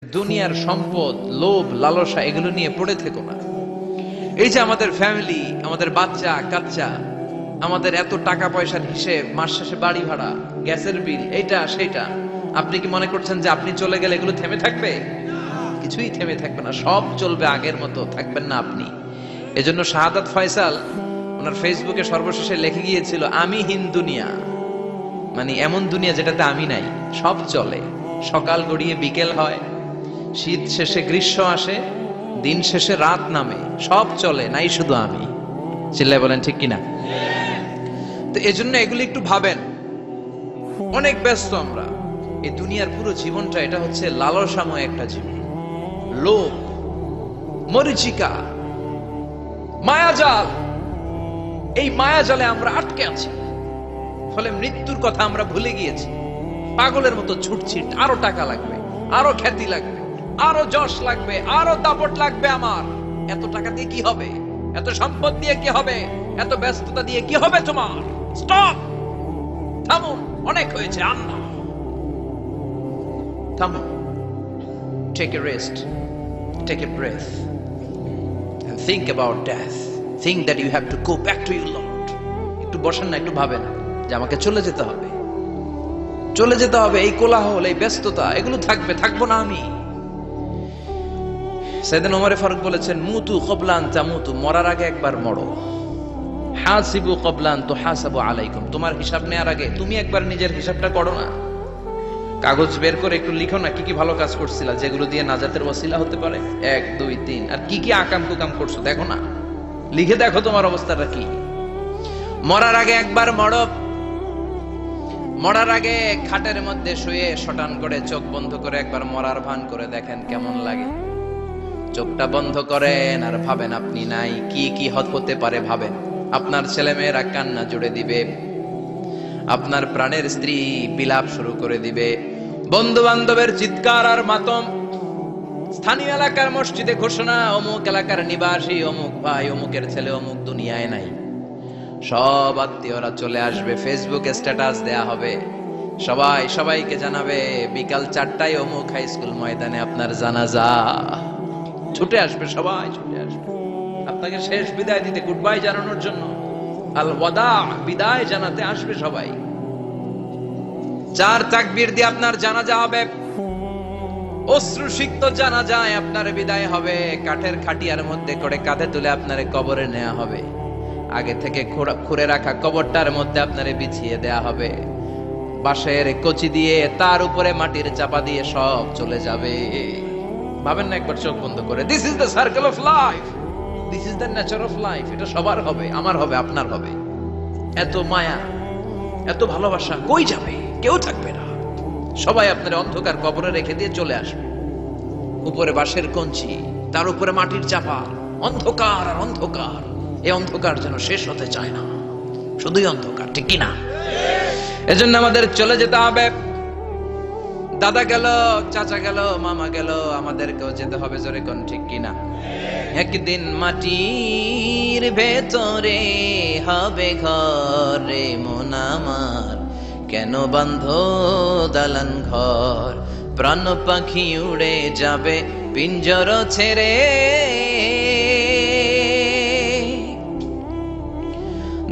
দুনিয়ার সম্পদ, লোভ, লালসা এগুলো নিয়ে পড়ে থেকো না। এই যে আমাদের ফ্যামিলি, আমাদের বাচ্চা কাচ্চা, আমাদের এত টাকা পয়সার হিসেব, মাস শেষে বাড়ি ভাড়া, গ্যাসের বিল, এইটা সেটা, আপনি কি মনে করছেন যে আপনি চলে গেলে এগুলো থেমে থাকবে? কিছুই থেমে থাকবে না, সব চলবে আগের মতো, থাকবেন না আপনি। এজন্য শাহাদাত ফয়সাল ওনার ফেসবুকে সর্বশেষে লিখে গিয়েছিল, আমি হীন দুনিয়া, মানে এমন দুনিয়া যেটাতে আমি নাই, সব চলে, সকাল গড়িয়ে বিকেল হয়, শীত শেষে গ্রীষ্ম আসে, দিন শেষে রাত নামে, সব চলে, নাই শুধু আমি। চিল্লায় বলেন ঠিক কিনা? তো এজন্য এগুলি একটু ভাবেন। অনেক ব্যস্ত আমরা, এই দুনিয়ার পুরো জীবনটা এটা হচ্ছে লালসাময় একটা জীবন, লোভ, মরিচিকা, মায়াজাল। এই মায়াজালে আমরা আটকে আছি, ফলে মৃত্যুর কথা আমরা ভুলে গিয়েছি। পাগলের মতো ছুটছি, আরো টাকা লাগবে, আরো খ্যাতি লাগবে, আরো যশ লাগবে, আরো দাপট লাগবে। আমার এত টাকা দিয়ে কি হবে? এত সম্পদ দিয়ে কি হবে? এত ব্যস্ততা দিয়ে কি হবে? তোমার স্টপ, থামুন, অনেক হয়েছে, আন্না, থামুন, take a rest, take a breath and think about death. Think that you have to go back to your Lord. একটু বসেন না, একটু ভাবেন যে আমাকে চলে যেতে হবে, চলে যেতে হবে। এই কোলাহল, এই ব্যস্ততা, এগুলো থাকবে, থাকবো না আমি। সাইয়েদনা ওমর ফারুক বলেছেন, মুতু ক্বাবলা আন তামুতু, মরার আগে একবার মরো। হাসিবু ক্বাবলা আন তুহাসাবু আলাইকুম, তোমার হিসাব নেওয়ার আগে তুমি একবার নিজের হিসাবটা করো না। কাগজ বের করে একটু লিখো না, কি কি ভালো কাজ করছিলা, যেগুলো দিয়ে নাজাতের ওসিলা হতে পারে, 1 2 3, আর কি কি আকাম কুকাম করছো দেখো না, লিখে দেখো তোমার অবস্থাটা কি। মরার আগে একবার মরো। মরার আগে খাটের মধ্যে শুয়ে শটান করে চোখ বন্ধ করে একবার মরার ভান করে দেখেন কেমন লাগে। চোখটা বন্ধ করেন আর ভাবেন আপনি নাই, কি কি হতে পারে ভাবেন। আপনার ছেলে মেয়েরা কান্না জুড়ে দিবে, আপনার প্রাণের স্ত্রী বিলাপ শুরু করে দিবে, বন্ধু বান্ধবের চিৎকার আর মাতম, স্থানীয় এলাকার মসজিদে ঘোষণা, অমুক এলাকার নিবাসী অমুক ভাই অমুকের ছেলে অমুক দুনিয়ায় নাই। সব আত্মীয়রা চলে আসবে, ফেসবুকে স্ট্যাটাস দেয়া হবে, সবাই সবাইকে জানাবে বিকাল 4টায় অমুক হাই স্কুল ময়দানে আপনার জানাজা। ছুটে আসবে, সবাই ছুটে আসবে আপনাকে শেষ বিদায় দিতে, গুড বাই জানানোর জন্য, আল ওয়াদা, বিদায় জানাতে আসবে সবাই। 4 তাকবীর দিয়ে আপনার জানাজা হবে, অশ্রুসিক্ত জানাজায় আপনার বিদায় হবে। কাঠের খাটিয়ার মধ্যে করে কাঁধে তুলে আপনারে কবরে নেওয়া হবে, আগে থেকে খুঁড়ে রাখা কবরটার মধ্যে আপনারে বিছিয়ে দেয়া হবে, বাঁশের কচি দিয়ে তার উপরে মাটির চাপা দিয়ে সব চলে যাবে। ভাবেন না একবার চোখ বন্ধ করে, this is the circle of life, this is the nature of life. এটা সবার হবে, আমার হবে, আপনার হবে। এত মায়া, এত ভালোবাসা কই যাবে? কেউ থাকবে না, সবাই আপনার অন্ধকার কবরে রেখে দিয়ে চলে আসবে। উপরে বাঁশের কঞ্চি, তার উপরে মাটির চাপা, অন্ধকার আর অন্ধকার। এই অন্ধকার যেন শেষ হতে চায় না, শুধুই অন্ধকার, ঠিক কিনা? এজন্য আমাদের চলে যেতে হবে। দাদা গেল, চাচা গেল, মামা গেল, আমাদেরকেও যেতে হবে, জোরে কোন ঠিক কিনা? একদিন মাটির ভেতরে হবে ঘরে মন আমার, কেন বান্ধ দালান ঘর, প্রাণ পাখি উড়ে যাবে পিঞ্জর ছেড়ে,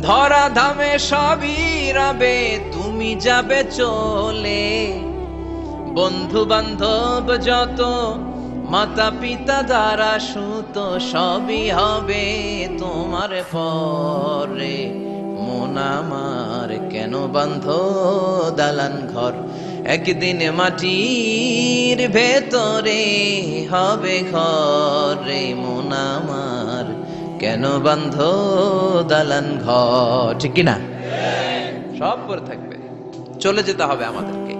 ধরা ধামে সবই রবে, তুমি যাবে চলে, বন্ধু বান্ধব যত, মাতা পিতা দ্বারা সুত, সবই হবে তোমার পরে মন আমার, কেন বান্ধ দালান ঘর, একদিন মাটির ভেতরে হবে ঘরে মন আমার, কেন বান্ধ দালান ঘর, ঠিক কিনা? সব করে থাকবে, চলে যেতে হবে আমাদেরকে।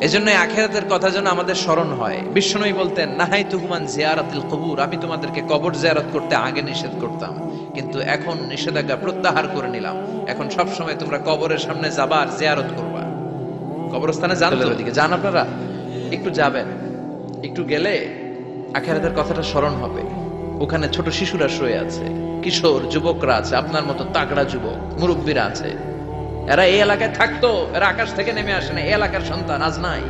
এজন্য আখিরাতের কথা যেন আমাদের স্মরণ হয়। বিশ্বনবী বলতেন, নাহাইতুকুম আন জিয়ারাতিল কুবুর, আমি তোমাদেরকে কবর জিয়ারত করতে আগে নিষেধ করতাম, কিন্তু এখন নিষেধাজ্ঞা প্রত্যাহার করে নিলাম। এখন সব সময় তোমরা কবরের সামনে যাবা আর জিয়ারত করবা। কবরস্থানে যান, ওদিকে যান, আপনারা একটু যাবেন, একটু গেলে আখিরাতের কথাটা স্মরণ হবে। ওখানে ছোট শিশুরা শুয়ে আছে, কিশোর যুবকরা আছে, আপনার মতো তাগড়া যুবক মুরব্বীরা আছে, এরা এই এলাকায় থাকতো, এরা আকাশ থেকে নেমে আসে না, এই এলাকার সন্তান, আজ নাই।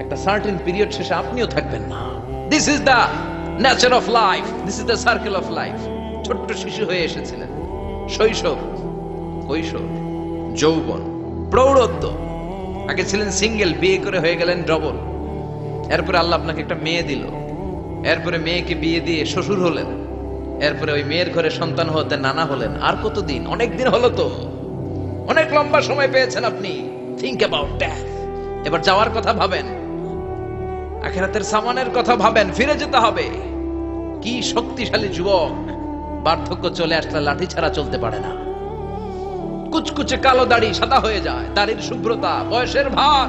একটা সার্টেন পিরিয়ড শেষে আপনিও থাকবেন না। This is the nature of life, this is the circle of life. ছোট্ট শিশু হয়ে এসেছিলেন, শৈশব, কৈশোর, যৌবন, প্রৌঢ়ত্ব। আগে ছিলেন সিঙ্গেল, বিয়ে করে হয়ে গেলেন ডবল। এরপরে আল্লাহ আপনাকে একটা মেয়ে দিল, এরপরে মেয়েকে বিয়ে দিয়ে শ্বশুর হলেন, এরপরে ওই মেয়ের ঘরে সন্তান হতে নানা হলেন। আর কতদিন? অনেক দিন হলো তো, অনেক লম্বা সময় পেয়েছেন আপনি। Think about death. এবার যাওয়ার কথা ভাবেন, আখিরাতের সামানের কথা ভাবেন, ফিরে যেতে হবে। কি শক্তিশালী যুবক! বার্ধক্য চলে আসলে লাঠি ছাড়া চলতে পারে না। কুচকুচে কালো দাড়ি সাদা হয়ে যায়, দাড়ির শুভ্রতা, বয়সের ভার,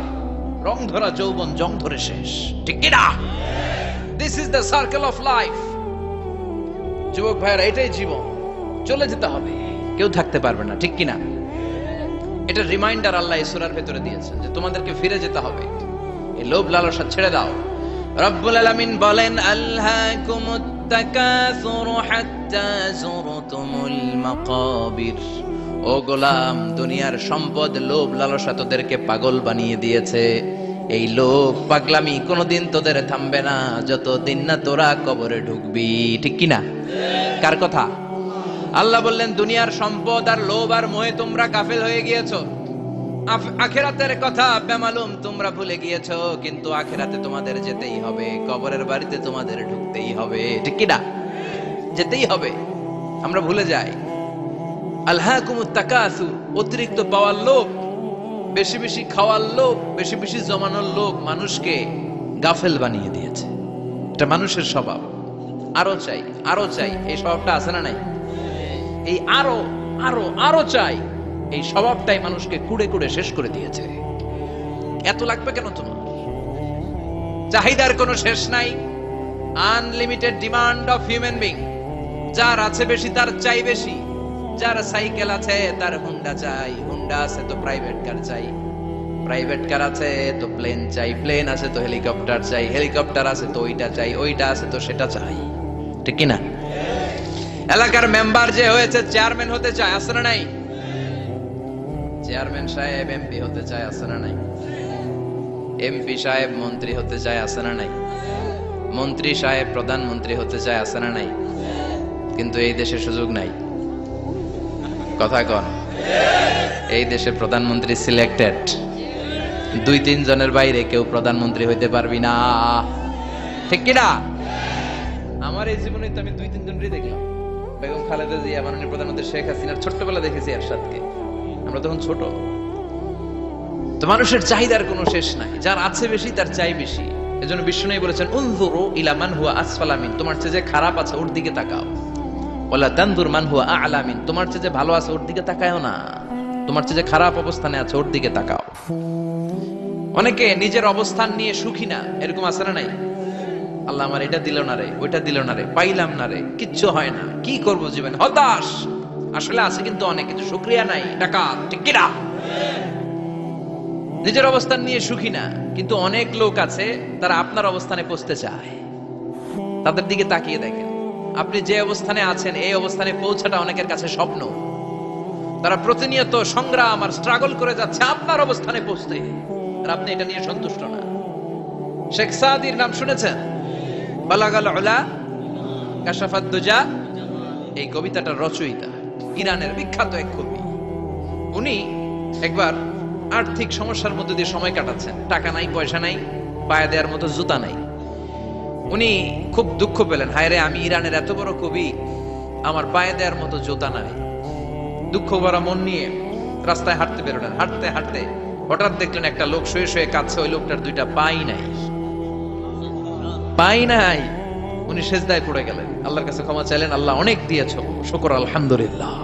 রং ধরা যৌবন জং ধরে শেষ। ঠিক কি না? This is the circle of life. যুবক ভাইরা, এটাই জীবন, চলে যেতে হবে, কেউ থাকতে পারবে না। ঠিক কিনা? এটা রিমাইন্ডার আল্লাহ এই সূরার ভেতরে দিয়েছেন যে তোমাদেরকে ফিরে যেতে হবে। এই লোভ লালসা ছেড়ে দাও। রব্বুল আলামিন বলেন, আলহাকুমুত তাকাসুরু হাত্তা যুরতুমুল মাকাবির। ও গোলাম, দুনিয়ার সম্পদ, লোভ লালসা তোদেরকে পাগল বানিয়ে দিয়েছে। এই লোভ পাগলামি কোনোদিন তোদের থামবে না যতদিন না তোরা কবরে ঢুকবি। ঠিক কিনা? কার কথা? আল্লাহ বললেন, দুনিয়ার সম্পদ আর লোভ আর মোহে তোমরা গাফেল হয়ে গিয়েছো। আখিরাতের কথা বেমালুম তোমরা ভুলে গিয়েছো। কিন্তু আখিরাতে তোমাদের যেতেই হবে, কবরের বাড়িতে তোমাদের ঢুকতেই হবে। ঠিক কিনা? যেতেই হবে। আমরা ভুলে যাই। আলহাকুমুত তাকাসুর, অতিরিক্ত পাওয়ার লোভ, বেশি বেশি খাওয়ার লোভ, বেশি বেশি জমানোর লোভ মানুষকে গাফেল বানিয়ে দিয়েছে। এটা মানুষের স্বভাব। আরো চাই, আরো চাই, এই স্বভাবটা আছে না নাই? এই আরো আরো আরো চাই, এই স্বভাবটাই মানুষকে কুড়ে কুড়ে শেষ করে দিয়েছে। এত লাগবে কেন তোমার? চাহিদার কোনো শেষ নাই। Unlimited demand of human being. যার আছে বেশি তার চাই বেশি। যার সাইকেল আছে তার হুন্ডা চাই, হুন্ডা আছে তো প্রাইভেট কার চাই, প্রাইভেট কার আছে তো প্লেন চাই, প্লেন আছে তো হেলিকপ্টার চাই, হেলিকপ্টার আছে তো ওইটা চাই, ওইটা আছে তো সেটা চাই। ঠিক কিনা? এলাকার মেম্বার যে হয়েছে চেয়ারম্যান হতে চায়, আছে না নাই? চেয়ারম্যান সাহেব এমপি হতে চায়, আছে না নাই? এমপি সাহেব মন্ত্রী হতে চায়, আছে না নাই? মন্ত্রী সাহেব প্রধানমন্ত্রী হতে চায়, আছে না নাই? কিন্তু এই দেশে সুযোগ নাই। কথা কন। এই দেশে প্রধানমন্ত্রী সিলেক্টেড। 2-3 জনের বাইরে কেউ প্রধানমন্ত্রী হইতে পারবি না। ঠিক কিনা? আমার এই জীবনে তো আমি 2-3 জনই দেখলাম। বেগম খালেদা জিয়া, মাননীয় প্রধানমন্ত্রী শেখ হাসিনার ছোট্টবেলা দেখেছি এরশাদকে। আমরা তখন ছোট। তো মানুষের চাহিদার কোনো শেষ নাই। যার আছে বেশি তার চাই বেশি। এজন্য বিষ্ণু বলেছেন, উনজুরু ইলা মান হুয়া আসফালা মিন। তোমার চেয়ে যে খারাপ আছে ওর দিকে তাকাও। ওয়ালা তানজুর মান হুয়া আ'লা মিন। তোমার চেয়ে যে ভালো আছে ওর দিকে তাকায়ও না। তোমার চেয়ে যে খারাপ অবস্থানে আছে ওর দিকে তাকাও। অনেকে নিজের অবস্থান নিয়ে সুখী না, এরকম আছে না নাই? আল্লাহ আমার এটা দিল না রে, ওইটা দিল না রে, পাইলাম না রে, কিচ্ছু হয় না, কি করব জীবনে, হতাশ। আসলে আছে কিন্তু অনেক কিছু, শুকরিয়া নাই, টাকা। ঠিক কিনা? নিজের অবস্থান নিয়ে সুখী না, কিন্তু অনেক লোক আছে তারা আপনার অবস্থানে পৌঁছতে চায়। তাদের দিকে তাকিয়ে দেখেন, আপনি যে অবস্থানে আছেন এই অবস্থানে পৌঁছাটা অনেকের কাছে স্বপ্ন। তারা প্রতিনিয়ত সংগ্রাম আর স্ট্রাগল করে যাচ্ছে আপনার অবস্থানে পৌঁছতে, আর আপনি এটা নিয়ে সন্তুষ্ট না। শেখ সাদির নাম শুনেছেন? বালাগাল উলা কাশাফাত দুজা, এই কবিতাটার রচয়িতা, ইরানের বিখ্যাত এক কবি। উনি একবার আর্থিক সমস্যার মধ্যে দিয়ে সময় কাটাচ্ছেন। টাকা নাই, পয়সা নাই, পায়ে দেওয়ার মতো জুতা নাই। উনি খুব দুঃখ পেলেন, হায় রে, আমি ইরানের এত বড় কবি, আমার পায়ে দেওয়ার মতো জুতা নাই। দুঃখ ভরা মন নিয়ে রাস্তায় হাঁটতে বেরোলেন। হাঁটতে হাঁটতে হঠাৎ দেখলেন একটা লোক শুয়ে শুয়ে কাঁদছে। ওই লোকটার 2টা পাই নাই, পাই নাই। উনি সেজদায় পড়ে গেলেন, আল্লাহর কাছে ক্ষমা চাইলেন, আল্লাহ অনেক দিয়েছো, শুকর আলহামদুলিল্লাহ।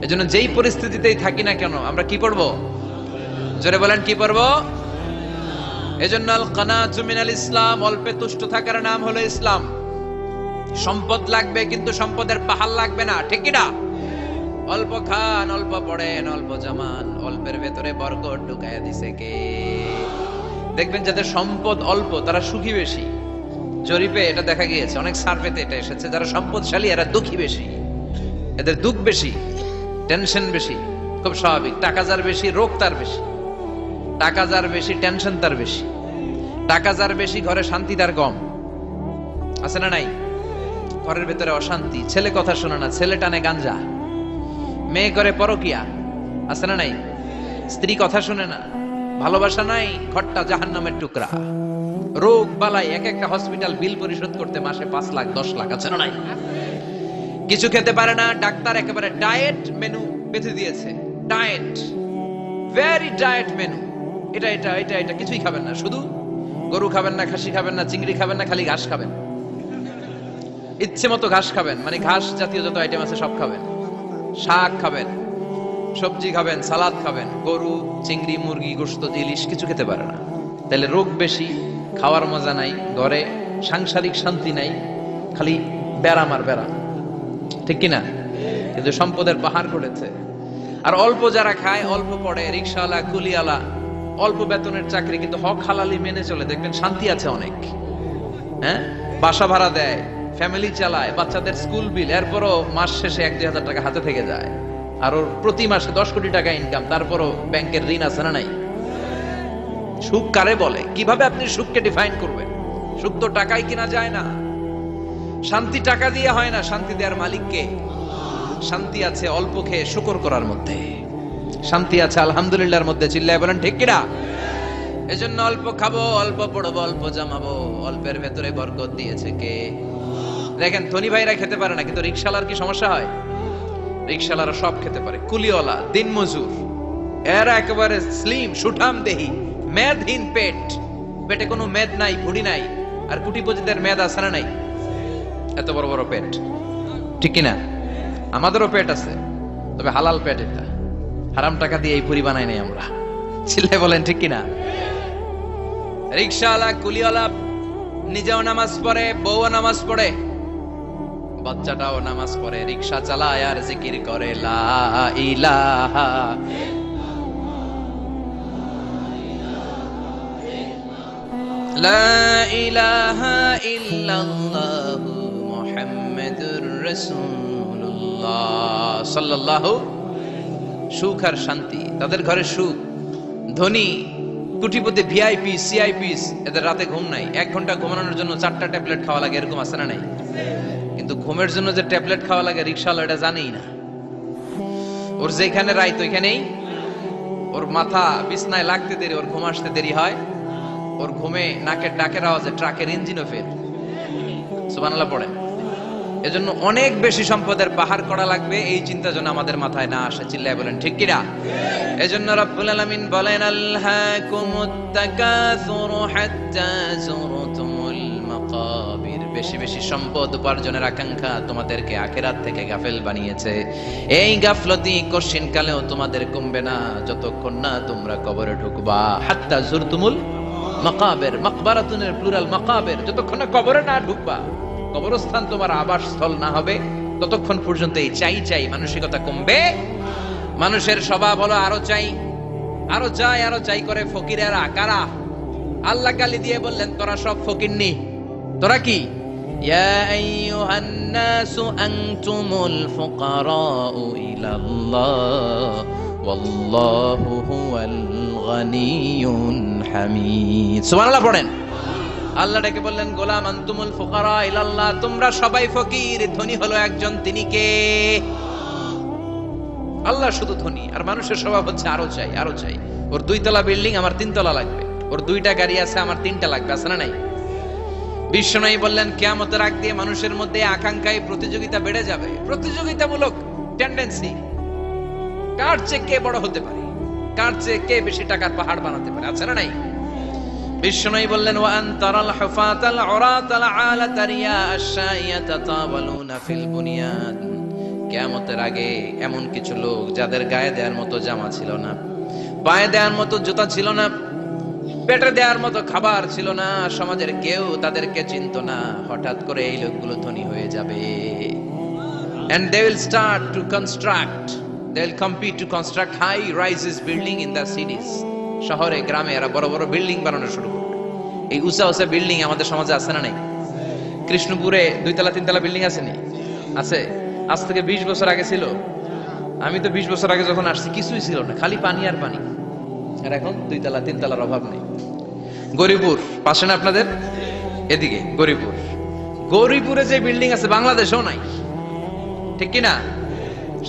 এজন্য যেই পরিস্থিতিতেই থাকি না কেন আমরা কি পড়বো? জোরে বলেন, কি পড়বো? এজন্য আল কানাতু মিনাল ইসলাম, অল্পে তুষ্ট থাকার নাম হলো ইসলাম। সম্পদ লাগবে কিন্তু সম্পদের পাহাড় লাগবে না। ঠিক কি না? অল্প খান, অল্প পড়েন, অল্প জামান, অল্পের ভেতরে বরকত ঢুকায়া দিছে কে? দেখবেন যাদের সম্পদ অল্প তারা সুখী বেশি। জরিপে এটা দেখা গিয়েছে, অনেক সার্ভেতে এটা এসেছে, যারা সম্পদশালী এরা দুঃখী বেশি। এদের দুঃখ বেশি, টেনশন বেশি। খুব স্বাভাবিক। টাকা যার বেশি রোগ তার বেশি, টাকা যার বেশি টেনশন তার বেশি। টাকা যার বেশি ঘরে শান্তি তার কম, আছে না নাই? ঘরের ভেতরে অশান্তি, ছেলে কথা শোনে না, ছেলে টানে গাঞ্জা, মেয়ে করে পরকিয়া, আছে না নাই? স্ত্রী কথা শুনে না, ভালোবাসা নাই, ঘরটা জাহান্নামের টুকরা। রোগ বালাই, এক একটা হসপিটাল বিল পরিশোধ করতে মাসে 5 লাখ 10 লাখ, আছে না নাই? কিছু খেতে পারে না, ডাক্তার একেবারে ডায়েট মেনু বেঁধে দিয়েছে। ডায়েট, ভেরি ডায়েট মেনু, এটা এটা এটা এটা কিছুই খাবেন না, শুধু গরু খাবেন না, খাসি খাবেন না, চিংড়ি খাবেন না, খালি ঘাস খাবেন, ইচ্ছে মতো ঘাস খাবেন, মানে ঘাস জাতীয় যত আইটেম আছে সব খাবেন, শাক খাবেন, সবজি খাবেন, সালাদ খাবেন, গরু চিংড়ি মুরগি গোশত ইলিশ কিছু খেতে পারে না। তাহলে রোগ বেশি, খাওয়ার মজা নাই, ঘরে সাংসারিক শান্তি নাই, খালি ব্যারাম আর ব্যারাম, ঠিক কিনা? কিন্তু সম্পদের পাহাড় গড়েছে। আর অল্প যারা খায়, অল্প পড়ে, রিক্সাওয়ালা কুলিওয়ালা, অল্প বেতনের চাকরি, কিন্তু হক হালালি মেনে চলে, দেখবেন শান্তি আছে অনেক। হ্যাঁ, বাসা ভাড়া দেয়, ফ্যামিলি চালায়, বাচ্চাদের স্কুল বিল, এরপরও মাস শেষে 1-2 হাজার টাকা হাতে থেকে যায়। আর ওর প্রতি মাসে 10 কোটি টাকা ইনকাম, তারপরও ব্যাংকের ঋণ আছে না নাই? সুখ কারে বলে? কিভাবে আপনি সুখকে ডিফাইন করবেন? সুখ তো টাকায় কিনা যায় না, শান্তি টাকা দিয়ে হয় না, শান্তি দেওয়ার মালিককে। শান্তি আছে অল্প খেয়ে শুকর করার মধ্যে, শান্তি আছে আলহামদুলিল্লাহর মধ্যে। চিল্লায় বলেন ঠিক কিনা? এজন্য অল্প খাবো, অল্প পড়বো, অল্প জামাবো, অল্পের ভেতরে বরকত দিয়েছে কে? দেখেন ধনী ভাইরা খেতে পারে না, কিন্তু রিকশালার কি সমস্যা হয়? রিকশালারা সব খেতে পারে, কুলিওয়ালা, দিনমজুর, এরা একেবারে স্লিম সুঠাম দেহি, মেদহীন পেট, পেটে কোনো মেদ নাই, ভুড়ি নাই। আর কুটিপতিদের মেদ আছে না নাই? এত বড় বড় পেট, ঠিক কিনা? আমাদেরও পেট আছে, তবে হালাল পেট, এটা হারাম টাকা দিয়ে এই ভুড়ি বানাই নাই আমরা। ছিলে বলেন ঠিক কিনা? রিকশাওয়ালা কুলিওয়ালা নিজেও নামাজ পড়ে, বউও নামাজ পড়ে, বাচ্চাটাও নামাজ পড়ে, রিকশা চালায় আর জিকির করে লা ইলাহা লা ইলাহা ইল্লাল্লাহু মুহাম্মাদুর রাসূলুল্লাহ সাল্লাল্লাহু। সুখ আর শান্তি, তাদের ঘরে সুখ। ধনী কোটিপতি ভিআইপি সিআইপিস, এদের রাতে ঘুম নাই, 1 ঘন্টা ঘুমানোর জন্য 4টা ট্যাবলেট খাওয়া লাগে, এরকম আছে না নাই? কিন্তু ঘুমের জন্য যে ট্যাবলেট খাওয়া লাগে রিকশাওয়ালা এটা জানেই না। ওর যেখানে রাইত ওইখানেই ওর মাথা বিছনায় লাগতে দেরি, ওর ঘুম আসতে দেরি হয়, ওর ঘুমে নাকের ডাকের আওয়াজে ট্রাকের ইঞ্জিনও ফেল। সুবহানাল্লাহ পড়েন। এজন্য অনেক বেশি সম্পদের পাহাড় করা লাগবে, এই চিন্তা যেন আমাদের মাথায় না আসে। চিল্লায় বলেন ঠিক কিনা? এজন্য রব্বুল আলামিন বলেন আলহাকুমুত তাকাসুরু হাত্তা যুরতুমুল মাকাবির। বেশি বেশি সম্পদ উপার্জনের আকাঙ্ক্ষা তোমাদেরকে আখিরাত থেকে গাফেল বানিয়েছে। এই গাফলতি কশিন কালেও তোমাদের কমবে না যতক্ষণ না তোমরা কবরে ঢুকবা। হাত্তা যুরতুমুল মাকাবির, মাকবারাতুনের প্লুরাল মাকাবির, যতক্ষণ না কবরে না ঢুকবা, কবরস্থান তোমার আবাসস্থল না হবে, ততক্ষণ পর্যন্ত এই চাই চাই মানসিকতা কমবে। মানুষের স্বভাব হলো আরো চাই, আরো চাই, আরো চাই করে ফকিরেরা। কারা? আল্লাহ গালি দিয়ে বললেন তোরা সব ফকিরনি। তোরা কি? ইয়া আইয়ুহান নাসু আনতুমুল ফুকারাউ ইলাল্লাহ ওয়াল্লাহু হুয়াল গানিয়ুল হামিদ। সুবহানাল্লাহ পড়েন। আল্লাহ ডেকে বললেন গোলাম আনতুমুল ফুকারা ইলাল্লাহ, তোমরা সবাই ফকির, ধনী হলো একজন, তিনি কে? আল্লাহ শুধু ধনী। আর মানুষের স্বভাব হচ্ছে আরো চাই, আরো চাই। ওর 2 তলা বিল্ডিং, আমার 3 তলা লাগবে, ওর 2টা গাড়ি আছে, আমার 3টা লাগবে, আছে না নাই? বিশ্বনবী বললেন কিয়ামতের আগ দিয়ে মানুষের মধ্যে আকাঙ্ক্ষায় প্রতিযোগিতা বেড়ে যাবে, প্রতিযোগিতামূলক টেন্ডেন্সি। কার চেয়ে কে বড় হতে পারে, কার চেয়ে কে বেশি টাকার পাহাড় বানাতে পারে, আছে না নাই? বিশ্বনবী বললেন ওয়া আনতারাল হুফাতাল উরাতাল আলাতা রিয়া আশ-শাইয়াতা তাওয়ালুনা ফিল বুনিয়ান। কিয়ামতের আগে এমন কিছু লোক যাদের গায়ে দেওয়ার মতো জামা ছিল না, পায়ে দেওয়ার মতো জুতা ছিল না, পেটে দেওয়ার মতো খাবার ছিল না, সমাজের কেউ তাদেরকে চিনত না। হঠাৎ করে এই লোকগুলো ধনী হয়ে যাবে। And they will start to construct, they will compete to construct high rises building in the cities. শহরে গ্রামে এরা বড় বড় বিল্ডিং বানানো শুরু করবে। এই উঁচা উঁচা বিল্ডিং আমাদের সমাজে আছে না নাই? কৃষ্ণপুরে 2 তলা 3 তলা বিল্ডিং আছে নি? আছে। আজ থেকে 20 বছর আগে ছিল? আমি তো 20 বছর আগে যখন আসছি কিছুই ছিল না, খালি পানি আর পানি। আর এখন 2 তলা 3 তলার অভাব নেই। গরিপুর পাশে না আপনাদের? এদিকে গরিপুর। গরিপুরে যে বিল্ডিং আছে বাংলাদেশেও নাই, ঠিক কিনা?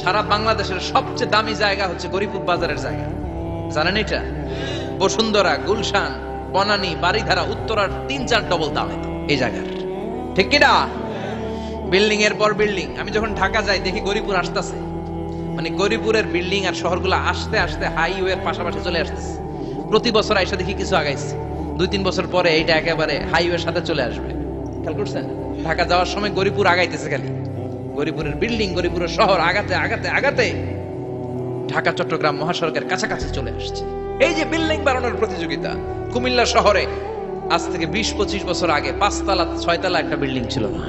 সারা বাংলাদেশের সবচেয়ে দামি জায়গা হচ্ছে গরিপুর বাজারের জায়গা, জানেন এটা? বসুন্ধরা, গুলশান, বনানী, বাড়িধারা, উত্তরার 3-4 ডবল দাম এই জায়গার, ঠিক কিনা? বিল্ডিং এর পর বিল্ডিং। আমি যখন ঢাকা যাই দেখি গরিপুর আসতেছে, মানে গরিপুরের বিল্ডিং আর শহরগুলো আস্তে আস্তে হাইওয়ের পাশাপাশি চলে আসতেছে। প্রতি বছর আইসা দেখি কিছু আগাইছে, 2-3 বছর পরে এইটা একেবারে হাইওয়ের সাথে চলে আসবে। খেয়াল করছেন? ঢাকা যাওয়ার সময় গরিপুর আগাইতেছে, খালি গরিপুরের বিল্ডিং, গরিপুরের শহর আগাতে আগাতে আগাতে ঢাকা চট্টগ্রাম মহাসড়কের কাছাকাছি চলে আসছে। এই যে বিল্ডিং বানানোর প্রতিযোগিতা, কুমিল্লা শহরে আজ থেকে 20-25 বছর আগে 5 তলা 6 তলা একটা বিল্ডিং ছিল না,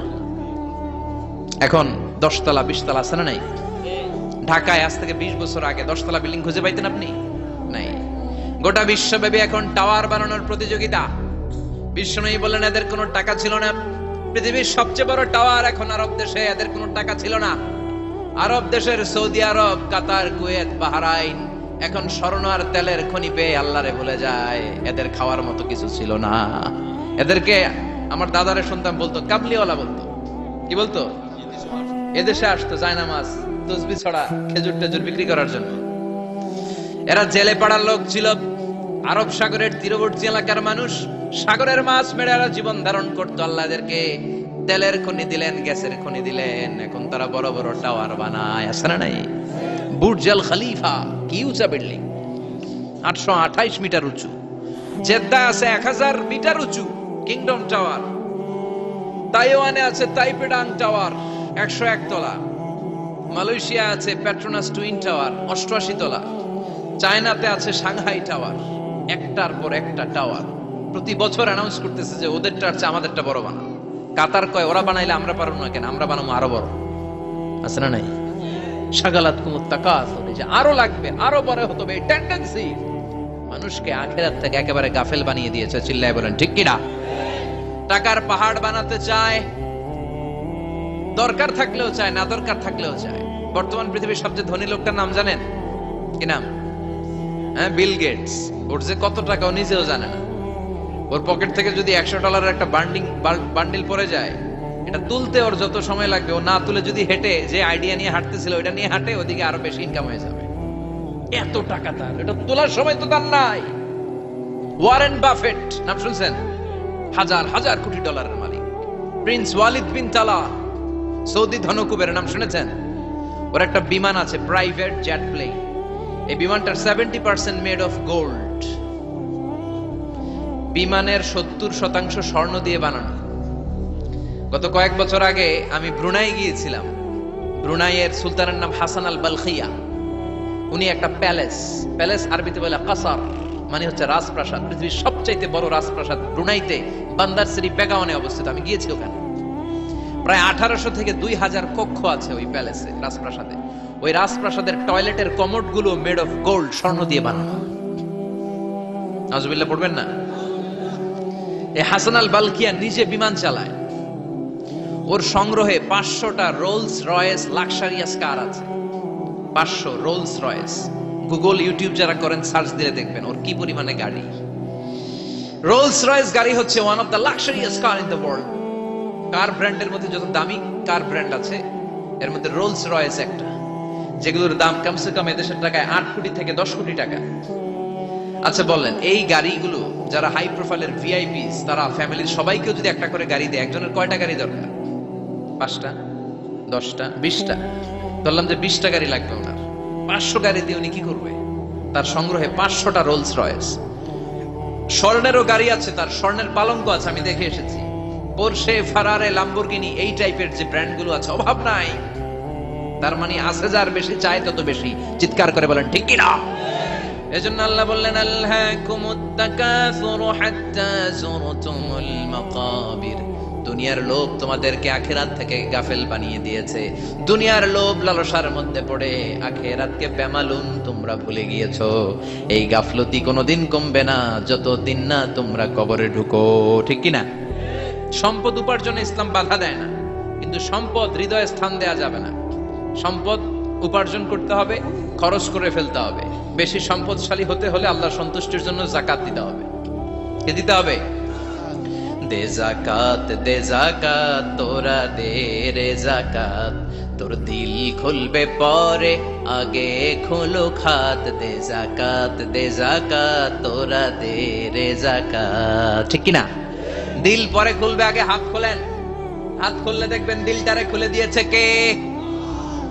এখন 10 তলা 20 তলা আছে না নাই? ঢাকায় আজ থেকে 20 বছর আগে 10 তলা বিল্ডিং খুঁজে পাইতেন আপনি? নাই। গোটা বিশ্বব্যাপী এখন টাওয়ার বানানোর প্রতিযোগিতা। বিশ্বনবী বললেন এদের কোনো টাকা ছিল না। পৃথিবীর সবচেয়ে বড় টাওয়ার এখন আরব দেশে, এদের কোনো টাকা ছিল না। আরব দেশের সৌদি আরব, কাতার, কুয়েত, বাহরাইন এখন স্বর্ণ আর তেলের খনি পেয়ে আল্লাহরে ভুলে যায়। এদের খাওয়ার মতো কিছু ছিল না। এদেরকে আমার দাদারে শুনতাম বলতো কাবলিওয়ালা, বলতো কি বলতো? এদেশে আসতো জায়নামাজ, তসবিহ ছড়া, খেজুর টেজুর বিক্রি করার জন্য। এরা জেলে পাড়ার লোক ছিল। আরব সাগরের তীরবর্তী এলাকার মানুষ, সাগরের মাছ মেরে এরা জীবন ধারণ করতো। আল্লাহ এদেরকে তেলের খনি দিলেন, গ্যাসের খনি দিলেন। এখন তারা বড় বড় টাওয়ার বানায়, আছে না নাই? বুর্জ আল খলিফা, কি উঁচা বিল্ডিং, 828 মিটার উঁচু। জেদ্দা আছে 1000 মিটার উঁচু কিংডম টাওয়ার। তাইওয়ানে আছে তাইপেডাং টাওয়ার 101 তলা। মালয়েশিয়া আছে পেট্রোনাস টুইন টাওয়ার 88 তলা। চায়নাতে আছে সাংহাই টাওয়ার, একটার পর একটা টাওয়ার। প্রতি বছর অ্যানাউন্স করতেছে যে ওদেরটা আছে আমাদেরটা বড় বানাও। কাতার কয় ওরা বানাইলে আমরা পারবো না কেন, আমরা বানাবো আরো বড়, আছে না নাই? শাগালাত কুমুত তাকাসুর, যে আরো লাগবে, আরো বড় হতে হবে, এই টেন্ডেন্সি মানুষকে আখিরাত থেকে একেবারে গাফেল বানিয়ে দিয়েছে। চিল্লায় বলেন ঠিক কিনা? টাকার পাহাড় বানাতে চায়, দরকার থাকলেও চায়, না দরকার থাকলেও চায়। বর্তমান পৃথিবীর সবচেয়ে ধনী লোকটার নাম জানেন কি নাম? হ্যাঁ, বিল গেটস। ওর যে কত টাকা ও নিজেও জানে না। ওর পকেট থেকে যদি $100 একটা বান্ডিল পড়ে যায়, এটা তুলতে ওর যত সময় লাগবে, ও না তুলে যদি হেঁটে যে আইডিয়া নিয়ে হাঁটতেছিল ওইটা নিয়ে হাঁটে, ওদিকে আরো বেশি ইনকাম হয়ে যাবে। এত টাকা তার, এটা তোলার সময় তো তার নাই। ওয়ারেন বাফেট নাম শুনছেন? হাজার হাজার কোটি ডলারের মালিক। প্রিন্স ওয়ালিদ বিন তালা, সৌদি ধনকুবের নাম শুনেছেন? ওর একটা বিমান আছে, প্রাইভেট জেট প্লেন। এই বিমানটার 70% মেড অফ গোল্ড। বিমানের 70% স্বর্ণ দিয়ে বানানো। গত কয়েক বছর আগে আমি ব্রুনাই গিয়েছিলাম। ব্রুনাইয়ের সুলতানের নাম হাসান আল বালখিয়া। উনি একটা প্যালেস আরবিতে বলে কাসার, মানে হচ্ছে রাজপ্রাসাদ। পৃথিবীর সবচাইতে বড় রাজপ্রাসাদ ব্রুনাইতে বান্দার সিরি বেগাওয়ানে অবস্থিত। আমি গিয়েছি ওখানে। প্রায় 1800 থেকে 2000 কক্ষ আছে ওই প্যালেসে, রাজপ্রাসাদে। ওই রাজপ্রাসাদের টয়লেটের কমোড গুলো মেড অফ গোল্ড, স্বর্ণ দিয়ে বানানো। নাউজুবিল্লাহ পড়বেন না? এই হাসান আল বালখিয়া নিজে বিমান চালায়। ওর সংগ্রহে 500টা রোলস রয়েস লাক্সারিয়াস কার আছে। 500 রোলস রয়েস। গুগল, ইউটিউব যারা করেন সার্চ দিলে দেখবেন ওর কি পরিমাণে গাড়ি। রোলস রয়েস গাড়ি হচ্ছে one of the luxurious car in the world. Car ব্র্যান্ডের মধ্যে যত দামি কার ব্র্যান্ড আছে, এর মধ্যে রোলস রয়েস একটা, যেগুলোর দাম কমসে কম এদেশের টাকায় 8 কোটি থেকে 10 কোটি টাকা। আচ্ছা বলেন, এই গাড়িগুলো যারা হাই প্রোফাইলের ভিআইপিস, তারা ফ্যামিলির সবাইকে যদি একটা করে গাড়ি দেয়, একজনের কয়টা গাড়ি দরকার? 5টা, 10টা, 20টা। বললাম যে 20টা গাড়ি লাগবে ওনার। 500 গাড়ি দিয়ে উনি কি করবে? তার সংগ্রহে 500টা রোলস রয়েস। স্বর্ণেরও গাড়ি আছে, তার স্বর্ণের পালঙ্ক আছে, আমি দেখে এসেছি। পোরশে, ফারারে, লাম্বরগিনি, এই টাইপের যে ব্র্যান্ডগুলো আছে, অভাব নাই। তার মানে আছে, যার বেশি চায় তত বেশি। চিৎকার করে বলেন ঠিক কি না? এজন্য আল্লাহ বললেন আলহাকুমুত তাকাসুরু হাত্তা যুরতুমুল মাকাবির। দুনিয়ার লোভ তোমাদেরকে আখিরাত থেকে গাফেল বানিয়ে দিয়েছে। দুনিয়ার লোভ লালসার মধ্যে পড়ে আখিরাতকে বেমালুম তোমরা ভুলে গিয়েছো। এই গাফলতি কোনোদিন কমবে না যতদিন না তোমরা কবরে ঢুকো, ঠিক কি না? সম্পদ উপার্জনে ইসলাম বাধা দেয় না, কিন্তু সম্পদ হৃদয়ে স্থান দেয়া যাবে না। সম্পদ উপার্জন করতে হবে, খরচ করে ফেলতে হবে। বেশি সম্পদশালী হতে হলে আল্লাহর সন্তুষ্টির জন্য যাকাত দিতে হবে। কে দিতে হবে? দে জাকাত তোরা দে রে জাকাত, তোর দিল খুলবে পরে আগে খোলো খাত। দে জাকাত তোরা দে রে জাকাত। ঠিক কিনা? দিল পরে খুলবে, আগে হাত খোলেন। হাত খুললে দেখবেন দিলটারে খুলে দিয়েছে কে?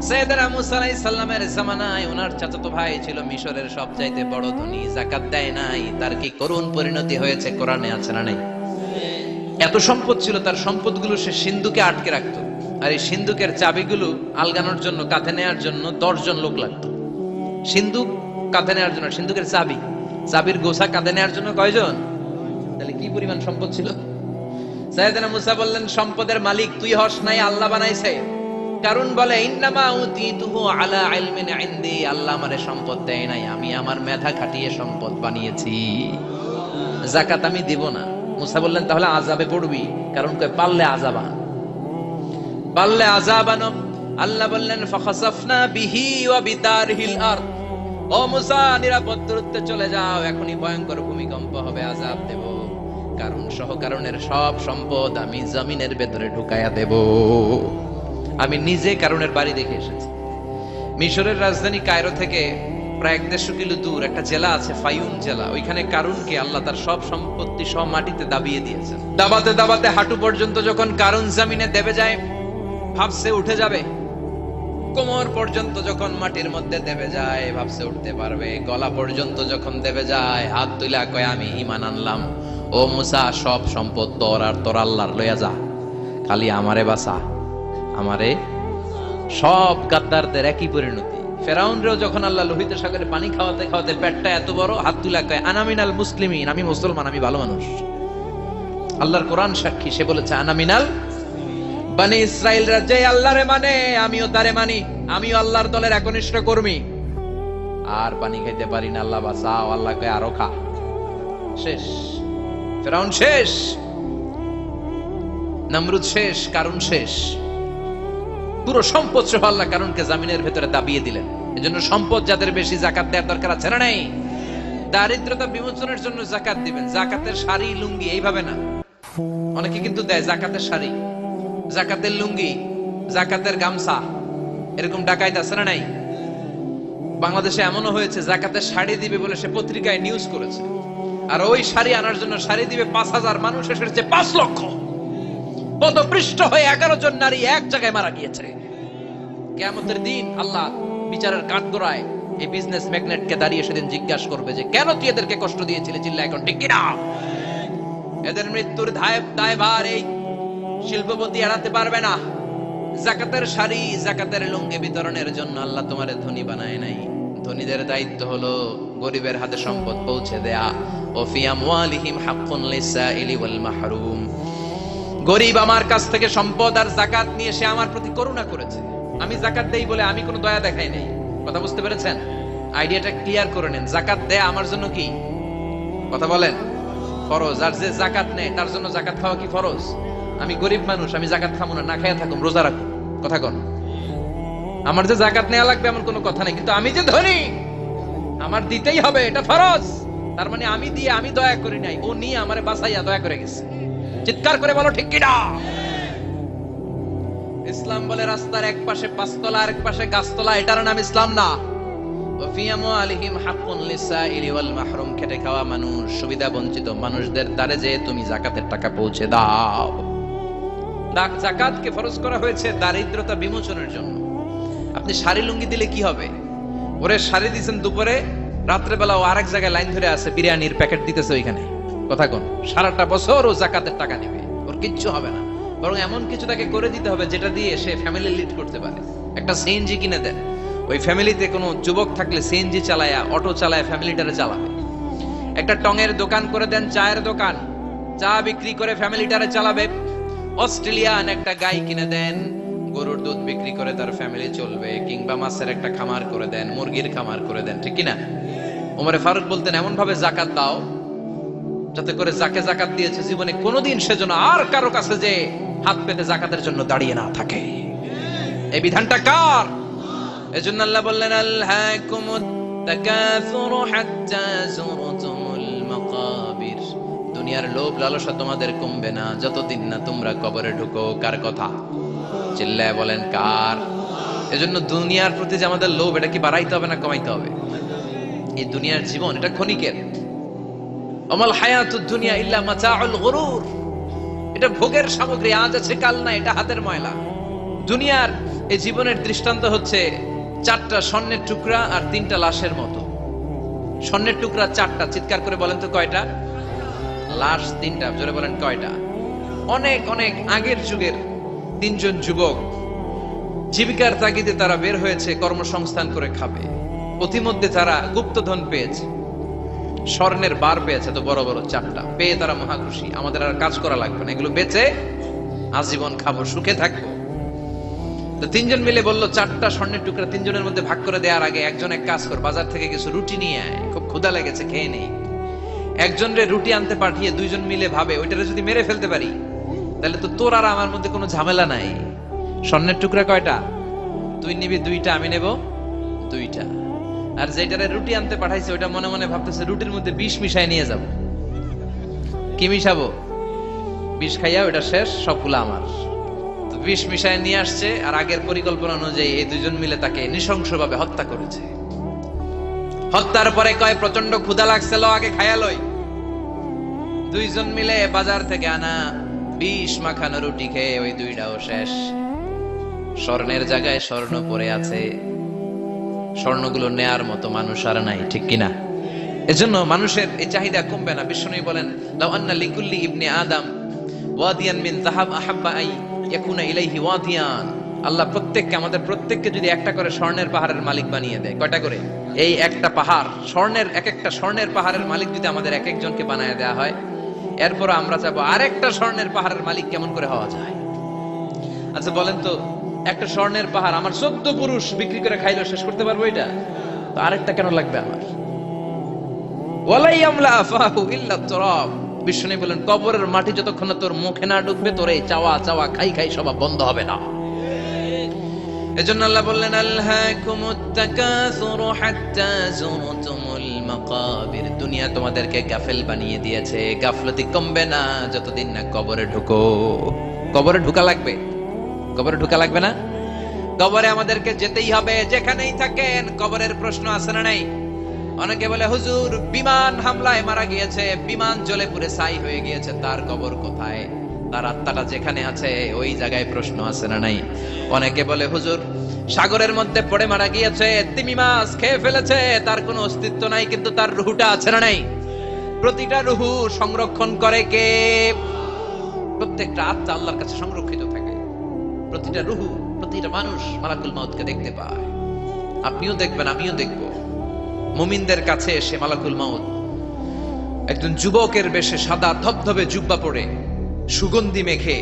সাইয়েদনা মুসা আলাইহিস সালামের জামানায় ওনার চাচাতো ভাই ছিল মিশরের সবচাইতে বড় ধনী, যাকাত দেয় নাই। তার কি করুণ পরিণতি হয়েছে কোরআনে আছে না নাই? এত সম্পদ ছিল, তার সম্পদগুলো সে সিন্ধুকে আটকে রাখতো। আর এই সিন্ধুকের চাবিগুলো আলগানোর জন্য, কাঁধে নেওয়ার জন্য 10 জন লোক লাগতো। সিন্ধুক কাঁধে নেওয়ার জন্য, সিন্ধুকের চাবির গোছা কাঁধে নেওয়ার জন্য কয়জন? তাহলে কি পরিমাণ সম্পদ ছিল? সাইয়েদনা মুসা বললেন, সম্পদের মালিক তুই হস নাই, আল্লাহ বানাইছে। কারণ বলে, ইন্নামা উতিতুহু আলা ইলমিন ইনদি, আল্লাহ আমারে সম্পদ দেয় নাই, আমি আমার মেধা খাটিয়ে সম্পদ বানিয়েছি। যাকাত আমি দিব না। মুসা বললেন, তাহলে আযাবে পড়বি। কারণ কয় পারলে আযাবানো। আল্লাহ বললেন, ফাখাসাফনা বিহি ওয়া বিদারহিল আরদ, ও মুসা নিরাপদ দূরত্বে চলে যাও, এখনই ভয়ঙ্কর ভূমিকম্প হবে, আযাব দেব। কারণ সহ কারণের সব সম্পদ আমি জমিনের ভেতরে ঢুকায়া দেব। আমি নিজে কারণের বাড়ি দেখে এসেছি। মিশরের রাজধানী কায়রো থেকে প্রায় 150 কিলো দূর একটা জেলা আছে, ফায়ুম জেলা। ওইখানে কারুনকে আল্লাহ তার সব সম্পত্তি সব মাটিতে দাবিয়ে দিয়েছেন। দাবাতে দাবাতে হাঁটু পর্যন্ত যখন কারুন জমিনে দেবে যায়, ভাবছে উঠে যাবে। কোমর পর্যন্ত যখন মাটির মধ্যে দেবে যায়, ভাবছে উঠতে পারবে। গলা পর্যন্ত যখন দেবে যায়, হাত তুলা কয়, আমি ঈমান আনলাম। ও মুসা, সব সম্পদ তোর আর তোর আল্লাহর লইয়া যা, খালি আমারে বাঁচা, আমারে। সব গাদ্দারদের একই পরিণতি। ফেরাউনরেও যখন আল্লাহ লোহিত সাগরে পানি খাওয়াতে খাওয়াতে পেটটা এত বড়, হাত তুলা কয়, আনা মিনাল মুসলিমিন, আমি মুসলমান, আমি ভালো মানুষ। আল্লাহর কোরআন সাক্ষী, সে বলেছে আনা মিনাল বনি ইসরাইলরা যে আল্লাহরে মানে, আমিও তারে মানি, আমিও আল্লাহর দলের একনিষ্ঠ কর্মী। আর পানি খাইতে পারি না, আল্লাহ বাঁচাও। আল্লাহ কয় আরো খা। শেষ, ফেরাউন শেষ, নমরুদ শেষ, কারুন শেষ। পুরো সম্পদ সহ আল্লাহ কারুনকে জামিনের ভেতরে দাবিয়ে দিলেন। এজন্য সম্পদ যাদের বেশি, যাকাত দেওয়ার দরকার আছে না নাই? দারিদ্রতা বিমোচনের জন্য যাকাত দিবেন। যাকাতের শাড়ি লুঙ্গি এইভাবে না, অনেকে কিন্তু দেয় যাকাতের শাড়ি, যাকাতের লুঙ্গি, যাকাতের গামছা, এরকম ডাকাইত আছে না নাই? বাংলাদেশে এমনও হয়েছে, যাকাতের শাড়ি দিবে বলে সে পত্রিকায় নিউজ করেছে, আর ওই শাড়ি আনার জন্য শাড়ি দিবে 5000, মানুষ এসেছে 5 লক্ষ। পদপৃষ্ঠ হয়ে 11 জন নারী এক জায়গায় মারা গিয়েছে। কিয়ামতের দিন আল্লাহ বিচারের কাঠগড়ায় এই বিজনেস ম্যাগনেটকে দাঁড়িয়ে সেদিন জিজ্ঞাসা করবে যে, কেন তুই এদেরকে কষ্ট দিয়েছিলি? চিল্লা এখন ঠিক কিনা? এদের মৃত্যুর দায়ভার এই শিল্পপতি এড়াতে পারবে না। যাকাতের শাড়ি, যাকাতের লুঙ্গি বিতরণের জন্য আল্লাহ তোমারে ধনী বানায় নাই। ধনীদের দায়িত্ব হলো গরিবের হাতে সম্পদ পৌঁছে দেয়া। ওয়া ফি আমওয়ালিহিম হাক্কুন লিসাইলি ওয়াল মাহরুম। গরিব আমার কাছ থেকে সম্পদ আর যাকাত নিয়ে সে আমার প্রতি করুণা করেছে। আমি যাকাত দেই বলে আমি কোনো দয়া দেখাই নাই। কথা বুঝতে পেরেছেন? আইডিয়াটা ক্লিয়ার করে নেন। যাকাত দেয়া আমার জন্য কি? কথা বলেন, ফরজ। আর যে যাকাত নেয় তার জন্য যাকাত খাওয়া কি ফরজ? আমি গরিব মানুষ, আমি যাকাত খাবো না, না খাইয়া থাকুম, রোজা রাখুন। কথা কন, আমার যে যাকাত নেওয়া লাগবে এমন কোনো কথা নেই। কিন্তু আমি যে ধনী, আমার দিতেই হবে, এটা ফরজ। তার মানে আমি দিয়ে আমি দয়া করি নাই, ও নিয়ে আমারে বাঁচাইয়া দয়া করে গেছে। চিৎকার করে বলো ঠিক কিনা? ইসলাম বলে রাস্তার এক পাশে 5 তলা আর এক পাশে গাছতলা, এটার নাম ইসলাম না। খেটে খাওয়া মানুষ, সুবিধা বঞ্চিত মানুষদের দ্বারে যে তুমি যাকাতের টাকা পৌঁছে দাও। যাকাতকে ফরজ করা হয়েছে দারিদ্রতা বিমোচনের জন্য। আপনি শাড়ি লুঙ্গি দিলে কি হবে? ওরে শাড়ি দিচ্ছেন দুপুরে, রাত্রে বেলা ও আরেক জায়গায় লাইন ধরে আছে, বিরিয়ানির প্যাকেট দিতেছে ওইখানে। কথা কোন, সারাটা বছর ও যাকাতের টাকা নেবে, ওর কিচ্ছু হবে না। বরং এমন কিছু তাকে করে দিতে হবে যেটা দিয়ে সে ফ্যামিলি লিড করতে পারে। একটা সিএনজি কিনে দেন, ওই ফ্যামিলিতে কোনো যুবক থাকলে সিএনজি চালায়া, অটো চালায় ফ্যামিলিটারে চালাবে। একটা টঙের দোকান করে দেন, চায়ের দোকান, চা বিক্রি করে ফ্যামিলিটারে চালাবে। অস্ট্রেলিয়ান একটা গাই কিনে দেন, গরুর দুধ বিক্রি করে তার ফ্যামিলি চলবে। কিংবা মাছের একটা খামার করে দেন, মুরগির খামার করে দেন, ঠিক কিনা? ওমরে ফারুক বলতেন, এমন ভাবে যাকাত দাও যাতে করে যাকে যাকাত দিয়েছে জীবনে কোনোদিন সেজন্য আর কারো কাছে যে হাত পেতে যাকাতের জন্য দাঁড়িয়ে না থাকে। এই বিধানটা কার? এজন্য আল্লাহ বললেন, আলহাকুমুত তাকাসুরু হাত্তা যুরতুমুল মাকাবির। দুনিয়ার লোভ লালসা তোমাদের কমবে না যতদিন না তোমরা কবরে ঢুকো। কার কথা? চিল্লায় বলেন কার? এজন্য দুনিয়ার প্রতি যে আমাদের লোভ, এটা কি বাড়াইতে হবে না কমাইতে হবে? এই দুনিয়ার জীবন এটা ক্ষণিকের। অমাল হায়াতুদ দুনিয়া ইল্লা মাতাউল গুরুর, এটা ভোগের সামগ্রী, আজ আছে কাল নাই, এটা হাতের ময়লা। দুনিয়ার এই জীবনের দৃষ্টান্ত হচ্ছে 4টা স্বর্ণের টুকরা আর 3টা লাশের মতো। স্বর্ণের টুকরা 4টা, চিৎকার করে বলেন তো কয়টা? লাশ 3টা, জোরে বলেন কয়টা? অনেক অনেক আগের যুগের 3জন যুবক জীবিকার তাগিদে তারা বের হয়েছে কর্মসংস্থান করে খাবে। পথিমধ্যে তারা গুপ্তধন পেয়েছে, স্বর্ণের বার পেয়েছে, তো বড় বড় 4টা পেয়ে তারা মহাখুশি। আমাদের আর কাজ করা লাগবে না, এগুলো বেচে আজীবন খাবো, সুখে থাকবো। তো 3জন মিলে বললো 4টা স্বর্ণের টুকরা 3জনের মধ্যে ভাগ করে দেওয়ার আগে একজন এক কাজ কর, বাজার থেকে কিছু রুটি নিয়ে আয়, খুব ক্ষুধা লেগেছে, খেয়ে নেই। একজন রে রুটি আনতে পাঠিয়ে 2জন মিলে ভাবে ওইটারে যদি মেরে ফেলতে পারি তাহলে তো তোর আর আমার মধ্যে কোনো ঝামেলা নাই। স্বর্ণের টুকরা কয়টা? তুই নিবি 2টা, আমি নেব 2টা। আর যেটারে রুটি আনতে পাঠাইছে ওইটা মনে মনে ভাবতেছে রুটির মধ্যে বিষ মিশাই নিয়ে যাব। কি মিশাবো? বিষ খাইয়া ওইটা শেষ, সবগুলো আমার। তো বিষ মিশাই নিয়ে আসছে, আর আগের পরিকল্পনা অনুযায়ী এই 2জন মিলে তাকে নৃশংসভাবে হত্যা করেছে। হত্যার পরে কয় প্রচন্ড ক্ষুধা লাগছে, ল আগে খাইয়া লই। 2জন মিলে বাজার থেকে আনা বিষ মাখানো রুটি খেয়ে ওই 2টাও শেষ। স্বর্ণের জায়গায় স্বর্ণ পড়ে আছে, স্বর্ণগুলো নেয়ার মতো মানুষ আর নাই, ঠিক কিনা? এজন্য মানুষের এই চাহিদা কমবে না। বিষ্ণু বলেন লাউ আন্না লিকুল্লি ইবনে আদম ওয়াদিয়ান মিন যাহাব আহাব্বা আই ইয়াকুনা ইলাইহি ওয়াদিয়ান। আল্লাহ প্রত্যেককে, আমাদের প্রত্যেককে যদি একটা করে স্বর্ণের পাহাড়ের মালিক বানিয়ে দেয়, কয়টা করে? এই একটা পাহাড় স্বর্ণের, এক একটা স্বর্ণের পাহাড়ের মালিক যদি আমাদের এক একজনকে বানায় দেওয়া হয়, এরপর আমরা চাবো আরেকটা স্বর্ণের পাহাড়ের মালিক কেমন করে হওয়া যায়। আচ্ছা বলেন তো, একটা স্বর্ণের পাহাড় আমার 14 পুরুষ বিক্রি করে খাইলেও শেষ করতে পারবো এটা? তো আরেকটা কেন লাগবে আমার? ওয়ালাই আমলা আফাহু ইল্লা তুরাব। বিষ্ণু বলেন কবরের মাটি যতক্ষণ না তোর মুখে না ঢুকবে, তোর এই চাওয়া চাওয়া খাই খাই সব বন্ধ হবে না। এজন্য আল্লাহ বললেন আলহাকুমুত তাকাসুরু হাত্তা যুরতুমুল মাকাবির। দুনিয়া তোমাদেরকে গাফেল বানিয়ে দিয়েছে, গাফলতি কমবে না যতদিন না কবরে ঢুকো। কবরে ঢুকা লাগবে, কবরে ঢুকা লাগবে না? কবরে আমাদেরকে যেতেই হবে, যেখানেই থাকেন। কবরের প্রশ্ন আছে না নাই? অনেকে বলে হুজুর বিমান হামলায় মারা গিয়েছে, বিমান জ্বলে পুড়ে ছাই হয়ে গিয়েছে, তার কবর কোথায়? তার আত্মাটা যেখানে আছে ওই জায়গায় প্রশ্ন আছে না নাই? অনেকে বলে হুজুর সাগরের মধ্যে পড়ে মারা গিয়েছে, তিমি মাছ খেয়ে ফেলেছে, তার কোনো অস্তিত্ব নাই, কিন্তু তার রুহুটা আছে না নাই? প্রতিটা রুহু সংরক্ষণ করে কে? প্রত্যেকটা আত্মা আল্লাহর কাছে সংরক্ষিত থাকে। প্রতিটা রুহু, প্রতিটা মানুষ মালাকুল মাউতকে দেখতে পায়। আপনিও দেখবেন, আমিও দেখব। মুমিনদের কাছে এসে মালাকুল মাউত একজন যুবকের বেশে সাদা ধবধবে জুব্বা পরে সুগন্ধি মেখে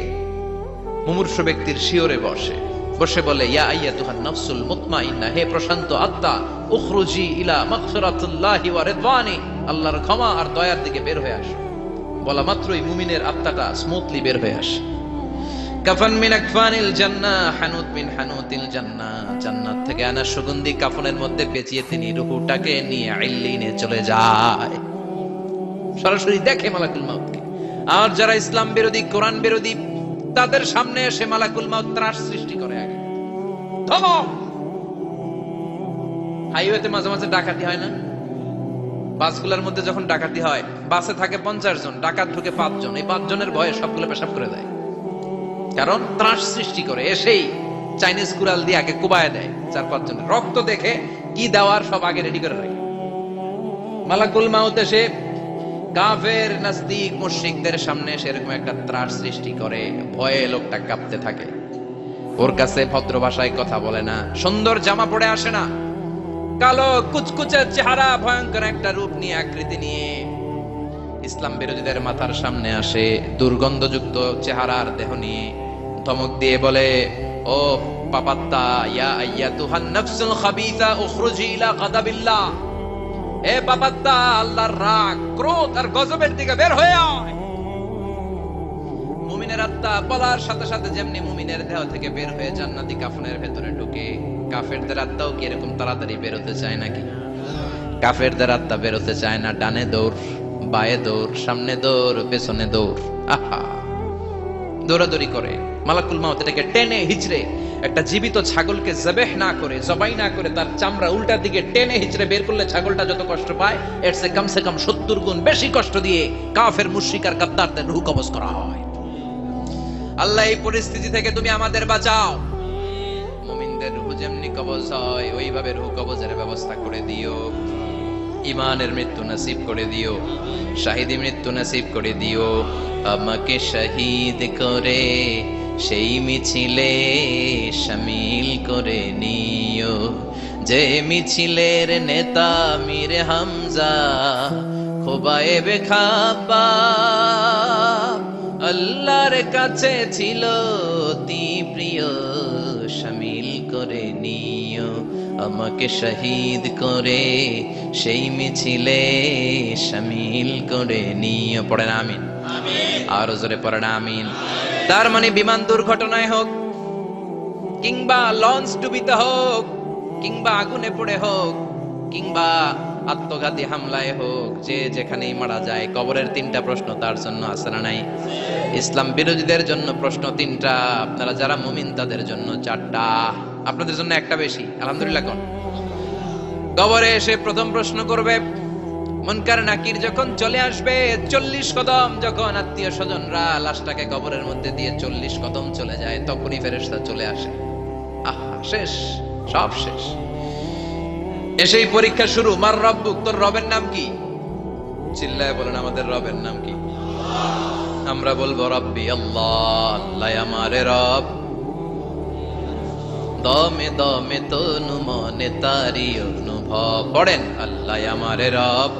মুমূর্ষ ব্যক্তির শিয়রে বসে বসে বলে ইয়া আইয়াতুহান নাফসুল মুতমাইন্না, হে প্রশান্ত আত্মা, উখরুজি ইলা মাগফিরাতুল্লাহি ওয়া রিদওয়ানি, আল্লাহর ক্ষমা আর দয়ার দিকে বের হয়ে আসো। বলা মাত্রই মুমিনের আত্মাটা স্মুথলি বের হয়ে আসে। কাফান মিন আকফানিল জান্নাহ, হানুত মিন হানুতিল জান্নাহ, জান্নাত থেকে আনা সুগন্ধি কাফনের মধ্যে পেঁচিয়ে তিনি রূহটাকে নিয়ে ইল্লিনে চলে যায়। সরাসরি দেখে মালাকুল মাউতকে। আর যারা ইসলাম বিরোধী, কোরআন বিরোধী, তাদের সামনে এসে মালাকুল মাউত ত্রাস সৃষ্টি করে। আগে ধমক। হাইওয়েতে মাঝে মাঝে ডাকাতি হয় না? বাসগুলোর মধ্যে যখন ডাকাতি হয়, বাসে থাকে 50 জন, ডাকাত ঢুকে 5 জন, এই 5 জনের ভয়ে সবগুলো পেশাব করে দেয়। কারণ ত্রাস সৃষ্টি করে। এসেই চাইনিজ কুড়াল দিয়ে আগে কুবায় দেয় 4-5 জনের। রক্ত দেখে কি দেওয়ার সব আগে রেডি করে রাখে। মালাকুল মাউত এসে কাফের নাস্তিক মুশরিকদের সামনে সেরকম একটা ত্রাস সৃষ্টি করে, ভয়ে লোকটা কাঁপতে থাকে। ওর কাছে ভদ্র ভাষায় কথা বলে না, সুন্দর জামা পরে আসে না, কালো কুচকুচে চেহারা, ভয়ঙ্কর একটা রূপ নিয়ে, আকৃতি নিয়ে ইসলাম বিরোধীদের মাথার সামনে আসে, দুর্গন্ধযুক্ত চেহারার দেহ নিয়ে ধমক দিয়ে বলে ও পাপাত্তা, ইয়া আইয়াতুহান নাফসুল খাবিসা উখরুজি ইলা গাদাবিল্লাহ, এ পাপাত্তা, আল্লাহর রাগ, ক্রোধ আর গজবের দিকে বের হয়ে আয়। মুমিনের আত্মা বলার সাথে সাথে যেমনি মুমিনের দেহ থেকে বের হয়ে জান্নাতি কাফনের ভেতরে ঢুকে, কাফেরদের আত্মাও কি এরকম তাড়াতাড়ি বেরোতে চায় নাকি? কাফেরদের আত্মা বেরোতে চায় না, ডানে দৌড় বায়ে দৌড়, সামনে দৌড়, পেছনে দৌড়। আহা, দৌড়াদৌড়ি করে মালাকুল মাউত এটাকে টেনে হিচড়ে, একটা জীবিত ছাগলকে জবেহ না করে, জবাই না করে, তার চামড়া উল্টা দিকে টেনে হিচড়ে বের করলে ছাগলটা যত কষ্ট পায়, এর চেয়ে কমসে কম 70 গুণ বেশি কষ্ট দিয়ে কাফের, মুশরিক আর গাদ্দারদের রূহ কবজ করা হয়। আল্লাহ, এই পরিস্থিতি থেকে তুমি আমাদের বাঁচাও। মুমিনদের রূহ যেমনি কবজ হয়, ওইভাবে রূহ কবজের ব্যবস্থা করে দিও। ইমানের মৃত্যু নসিব করে দিও, শাহিদি মৃত্যু নসিব করে দিও। আমাকে শহীদ করে সেই মিছিলে শামিল করে নিও, যে মিছিলের নেতা মীর হামজা খোবায়েবে খাব্বাব, আল্লাহর কাছে ছিল অতি প্রিয়, শামিল করে নিও। আমাকে শহীদ করে সেই মিছিলে শামিল করে নিও। পড়েন আমিন। আর জোরে পড়েন আমিন। তার মানে বিমান দুর্ঘটনায় হোক, কিংবা লঞ্চ ডুবিতে হোক, কিংবা আগুনে পড়ে হোক, কিংবা আত্মঘাতী হামলায় হোক, যে যেখানেই মারা যায়, কবরের 3টা প্রশ্ন তার জন্য আছে না নাই? ইসলাম বিরোধীদের জন্য প্রশ্ন 3টা, আপনারা যারা মুমিন তাদের জন্য 4টা, আপনাদের জন্য একটা বেশি। আলহামদুলিল্লাহ। কোন কবরে এসে প্রথম প্রশ্ন করবে মুনকার নাকির, যখন চলে আসবে 40 কদম, যখন আত্মীয় স্বজনরা লাশটাকে কবরের মধ্যে দিয়ে 40 কদম চলে যায়, তখনই ফেরেশতা চলে আসে। আহা, শেষ, সব শেষ। এসেই পরীক্ষা শুরু। মার রব্বুক, তোর রবের নাম কি? চিল্লায় বলেন, আমাদের রবের নাম কি? আমরা বলবো রব্বি আল্লাহ, আল্লাহ আমারে রব। দমে দমে তনু মনে তারি অনুভব। পড়েন, আল্লাহ আমারে রব।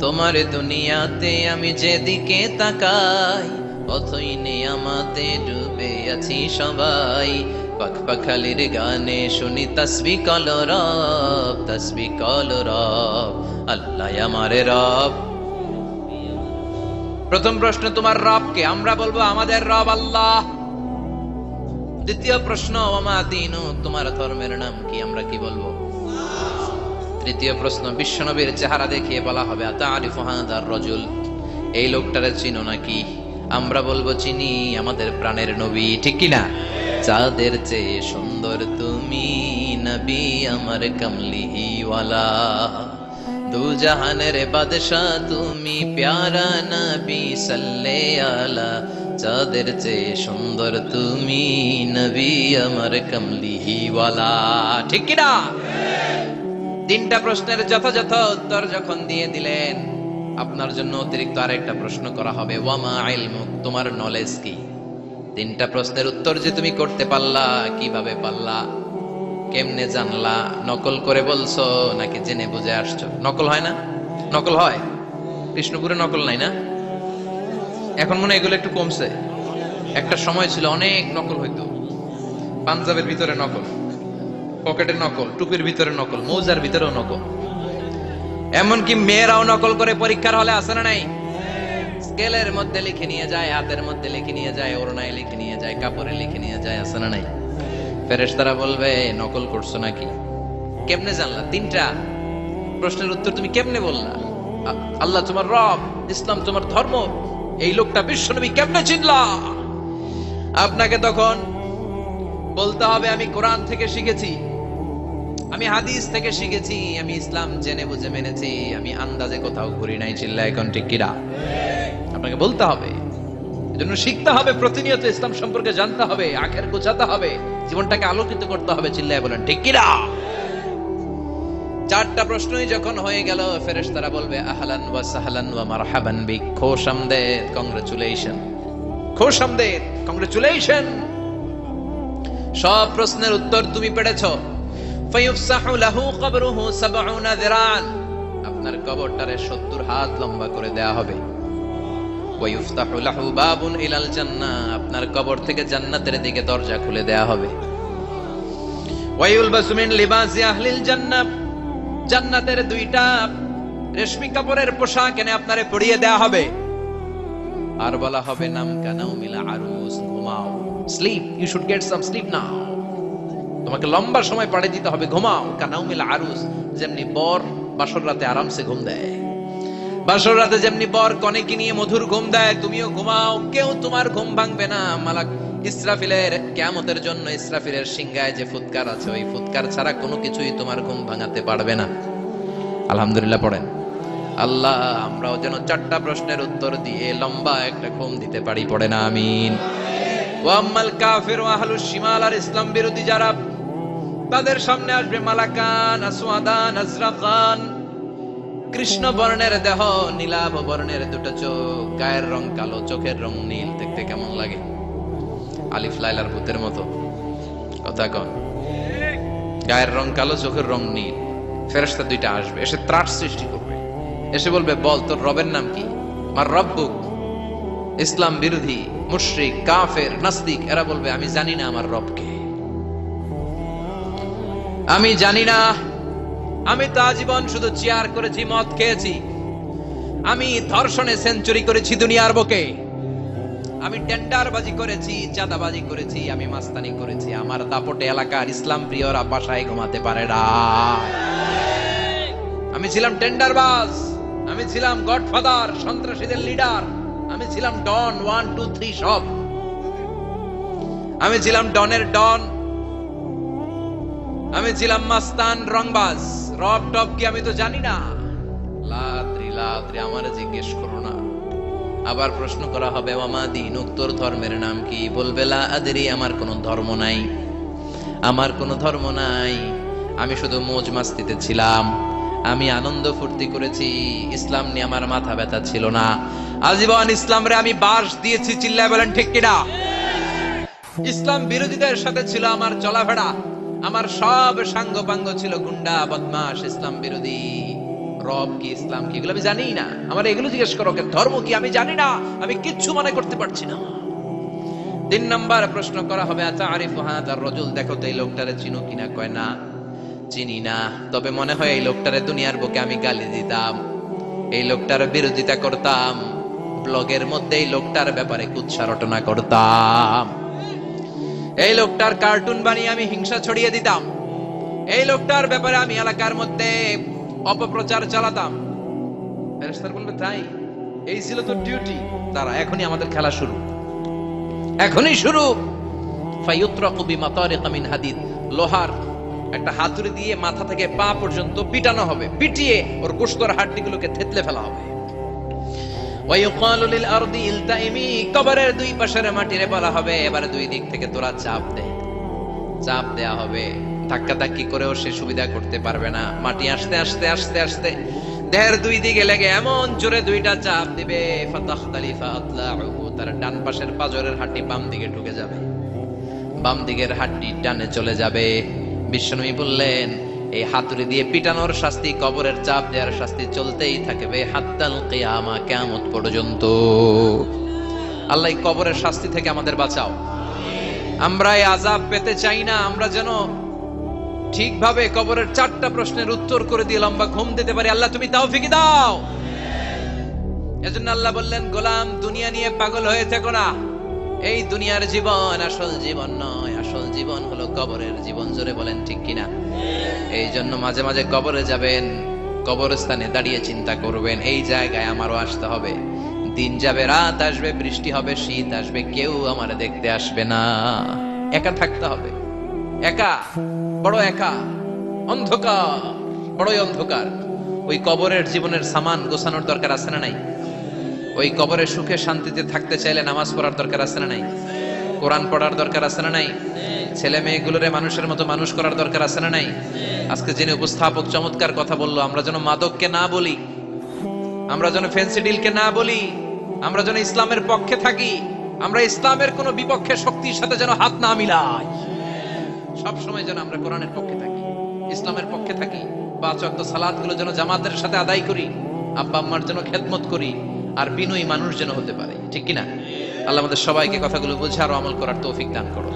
তোমার দুনিয়াতে আমি যেদিকে তাকাই, অথই নিয়ামতে ডুবে আছি সবাই। পাখপাখালির গানে শুনি তাসবিহ কল রব, তাসবিহ কল রব, আল্লাহ আমারে রব। প্রথম প্রশ্ন, তোমার রব কে? আমরা বলবো আমাদের রব আল্লাহ। দ্বিতীয় প্রশ্ন, ওমা দীনু, তোমার ধর্মের নাম কি? আমরা কি বলবো? তৃতীয় প্রশ্ন, বিশ্বনবীর চেহারা দেখিয়ে বলা হবে আতারিফু হাদার রাজুল, এই লোকটারে চিনো নাকি? আমরা বলবো চিনি, আমাদের প্রাণের নবী। ঠিক কি না? চাঁদের চেয়ে সুন্দর তুমি নবী আমার কামলিহি ওয়ালা, দু জাহানের বাদশাহ তুমি প্যারা নবী সাল্লে আলা, চাঁদের চেয়ে সুন্দর তুমি নবী আমার কামলিহি ওয়ালা। ঠিক কি না? 3টা প্রশ্নের যথাযথ উত্তর যখন দিয়ে দিলেন, আপনার জন্য অতিরিক্ত আরেকটা প্রশ্ন করা হবে, ওয়ামা ইলমুক, তোমার নলেজ কি? 3টা প্রশ্নের উত্তর যে তুমি করতে পারলা, কিভাবে পারলা, কেমনে জানলা? নকল করে বলছো নাকি জেনে বুঝে আসছো? নকল হয় না? নকল হয়? কৃষ্ণপুরে নকল নাই না? এখন মনে হয় এগুলো একটু কমছে। একটা সময় ছিল অনেক নকল হইতো। পাঞ্জাবের ভিতরে নকল, পকেটে নকল, টুপির ভিতরে নকল, মৌজার ভিতরেও নকল। এমনকি মেয়েরাও নকল করে পরীক্ষার হলে আসে না নাই? স্কেলের মধ্যে লিখে নিয়ে যায়, হাতের মধ্যে লিখে নিয়ে যায়, ওড়নায় লিখে নিয়ে যায়, কাপড়ে লিখে নিয়ে যায়, আসে না নাই? ফেরেশতারা বলবে নকল করছো নাকি? কেমনে জানলা? 3টা প্রশ্নের উত্তর তুমি কেমনে বললা? আল্লাহ তোমার রব, ইসলাম তোমার ধর্ম, এই লোকটা বিশ্বনবী, কেমনে চিনলা? আপনাকে তখন বলতে হবে আমি কোরআন থেকে শিখেছি, আমি হাদিস থেকে শিখেছি, আমি ইসলাম জেনে বুঝে মেনেছি, আমি আন্দাজে কোথাও ঘুরি নাই। চিল্লা এখন ঠিক কিনা? আপনাকে বলতে হবে, এজন্য শিখতে হবে, প্রতিনিয়ত ইসলাম সম্পর্কে জানতে হবে, আখের গোছাতে হবে, জীবনটাকে আলোকিত করতে হবে। চিল্লায় বলেন ঠিক কিনা? 4টা প্রশ্নই যখন হয়ে গেল, ফেরেশতারা বলবে আহলান ওয়া সাহলান ওয়া মারহাবান বিক, খোশামদেদ, কংগ্রাচুলেশন, খোশামদেদ, কংগ্রাচুলেশন, সব প্রশ্নের উত্তর তুমি পেরেছো। ফায়ুফসাহু লাহু কবরুহু 70 যিরান, আপনার কবরটারে 70 হাত লম্বা করে দেয়া হবে। ওয়ায়ুফতাহু লাহু বাবুন ইলাল জান্নাহ, আপনার কবর থেকে জান্নাতের দিকে দরজা খুলে দেয়া হবে। ওয়ায়ুলবাসু মিন লিবাসি আহলিল জান্নাহ, জান্নাতের 2টা রেশমি কাপড়ের পোশাক এনে আপনারে পরিয়ে দেয়া হবে। আর বলা হবে নাম কানাউমিল আরুস, ঘুমাও, sleep, you should get some sleep now, তোমাকে লম্বা সময় পাড়ে দিতে হবে, ঘুমাও। কানাউমিল আরুস, যেমনি বর বাসর রাতে আরামসে ঘুম দেয়, বাসর রাতে যেমনি বর কনেকে নিয়ে মধুর ঘুম দেয়, তুমিও ঘুমাও, কেউ তোমার ঘুম ভাঙবে না। মালাক ইসরাফিলের কিয়ামতের জন্য ইসরাফিলের সিংহায় যে ফুৎকার আছে, ওই ফুৎকার ছাড়া কোনো কিছুই তোমার ঘুম ভাঙাতে পারবে না। আলহামদুলিল্লাহ পড়েন। আল্লাহ আমরাও যেন 4টা প্রশ্নের উত্তর দিয়ে লম্বা একটা ঘুম দিতে পারি, পড়েন আমিন। ওয়া আম্মাল কাফির ওয়া আহলুশ শিমাল, আর ইসলাম বিরোধী যারা, তাদের সামনে আসবে মালাকান আসওয়াদান আজরাকান, কৃষ্ণ বর্ণের দেহ, নীলাভ বর্ণের দুটো চোখ, গায়ের রং কালো, চোখের রং নীল। দেখতে কেমন লাগে? আলিফ লাইলার ভূতের মতো। কথা কন। গায়ের রং কালো, চোখের রং নীল। ফেরেশতা দুইটা আসবে, এসে ত্রাস সৃষ্টি করবে, এসে বলবে, বল তোর রবের নাম কি? মার রব্বুক। ইসলাম বিরোধী মুশরিক কাফের নাস্তিক এরা বলবে, আমি জানি না আমার রবকে, আমি জানি না। আমি তো আজীবন শুধু চেয়ার করেছি, মদ খেয়েছি, আমি ধর্ষণে সেঞ্চুরি করেছি দুনিয়ার বুকে, আমি টেন্ডারবাজি করেছি, চাঁদাবাজি করেছি, আমি মাস্তানি করেছি। আমার দাপটে এলাকার ইসলাম প্রিয়রা বাসায় ঘুমাতে পারে না। আমি ছিলাম টেন্ডারবাজ, আমি ছিলাম গডফাদার, সন্ত্রাসীদের লিডার, আমি ছিলাম ডন 1 2 3 সব, আমি ছিলাম ডনের ডন, আমি ছিলাম মাস্তান রংবাজ। রব টপ কি আমি তো জানি না। লাদ্রি লাদ্রি আমারে জিজ্ঞেস করো না। আবার প্রশ্ন করা হবে, ওয়ামা দীনুক, তোর ধর্মের নাম কি? বলবে লা আদরি, আমার কোনো ধর্ম নাই, আমার কোনো ধর্ম নাই, আমি শুধু মৌজ মাস্তিতে ছিলাম, আমি আনন্দ ফুর্তি করেছি, ইসলাম নিয়ে আমার মাথা ব্যথা ছিল না। আজীবন ইসলামরে আমি বাস দিয়েছি, চিল্লায় বলেন ঠিক কিনা? ইসলাম বিরোধীদের সাথে ছিল আমার চলাফেরা, আমার সব সাঙ্গ পাঙ্গ ছিল গুন্ডা বদমাশ ইসলাম বিরোধী। রব কি, ইসলাম কি, এগুলো আমি জানি না। আমার এগুলো জিজ্ঞেস করো, ধর্ম কি আমি জানি না, আমি কিচ্ছু মনে করতে পারছি না। 3 নাম্বার প্রশ্ন করা হবে, আতারিফু হাদার রাজুল, দেখো তো এই লোকটারে চিনো কিনা? কয় না, চিনি না, তবে মনে হয় এই লোকটারে দুনিয়ার বুকে আমি গালি দিতাম, এই লোকটার বিরোধিতা করতাম, ব্লগের মধ্যে এই লোকটার ব্যাপারে কুৎসা রটনা করতাম, এই লোকটার কার্টুন বানিয়ে আমি হিংসা ছড়িয়ে দিতাম, এই লোকটার ব্যাপারে আমি এলাকার মধ্যে অপপ্রচার চালাতাম। ফেরেশতারা বলবে, তাই? এই ছিল তো ডিউটি। তারা এখনই আমাদের খেলা শুরু, এখনই শুরু। ফায়ুতরাকু বিমাতারিকা মিন হাদিদ, লোহার একটা হাতুড়ি দিয়ে মাথা থেকে পা পর্যন্ত পিটানো হবে, পিটিয়ে ওর গোশতর হাড্ডিগুলোকে থেতলে ফেলা হবে। ওয়ায়ুকালু লিল আরদি ইলতাইমি, কবরের দুই পাশের মাটিরে বলা হবে, এবারে দুই দিক থেকে তোরা চাপ দে। চাপ দেয়া হবে, ধাক্কা ধাক্কি করেও সে সুবিধা করতে পারবে না। মাটি আস্তে আস্তে আস্তে আস্তে দেহের দুই দিকে লেগে এমন জোরে দুইটা চাপ দিবে, ফাতাখতালিফা আতলাউহু, তার ডান পাশের পাজরের হাড্ডি বাম দিকে ঢুকে যাবে, বাম দিকের হাড্ডি ডানে চলে যাবে। বিশ্বনবী বললেন, এই হাতুড়ি দিয়ে পিটানোর শাস্তি, কবরের চাপ দেওয়ার শাস্তি চলতেই থাকবে হাত্তাল কিয়ামা, কিয়ামত পর্যন্ত। আল্লাহ কবরের শাস্তি থেকে আমাদের বাঁচাও। আমরা এই আযাব পেতে চাই না, আমরা যেন ঠিকভাবে কবরের 4টা প্রশ্নের উত্তর করে দিয়ে লম্বা ঘুম দিতে পারি। আল্লাহ তুমি তৌফিক দাও। এজন্য আল্লাহ বললেন, গোলাম দুনিয়া নিয়ে পাগল হয়ে থেকো না, এই দুনিয়ার জীবন আসল জীবন নয়, আসল জীবন হলো কবরের জীবন। জোরে বলেন ঠিক কিনা? এই জন্য মাঝে মাঝে কবরে যাবেন, কবরস্থানে দাঁড়িয়ে চিন্তা করবেন, এই জায়গায় আমারও আসতে হবে। দিন যাবে, রাত আসবে, বৃষ্টি হবে, শীত আসবে, কেউ আমার দেখতে আসবে না, একা থাকতে হবে, একা, বড় একা, অন্ধকার, বড়ই অন্ধকার। ওই কবরের জীবনের সামান গোছানোর দরকার আছে না নাই? ওই কবরে সুখে শান্তিতে থাকতে চাইলে নামাজ পড়ার দরকার আছে না নাই? কোরআন পড়ার দরকার আছে না নাই? ছেলে মেয়েগুলোরে মানুষের মতো মানুষ করার দরকার আছে না নাই? আজকে যিনি উপস্থাপক চমৎকার কথা বললো, আমরা যেন মাদককে না বলি, আমরা যেন ফেন্সিডিলকে না বলি, আমরা যেন ইসলামের পক্ষে থাকি, আমরা ইসলামের কোন বিপক্ষে শক্তির সাথে যেন হাত না মিলাই, সব সময় যেন আমরা কোরআনের পক্ষে থাকি, ইসলামের পক্ষে থাকি। 5 ওয়াক্ত সালাতগুলো যেন জামাতের সাথে আদায় করি, আব্বা আম্মার যেন খেদমত করি, আর বিনয়ী মানুষ যেন হতে পারে, ঠিক কিনা? আল্লাহ আমাদের সবাইকে কথাগুলো বোঝার ও আমল করার তৌফিক দান করো।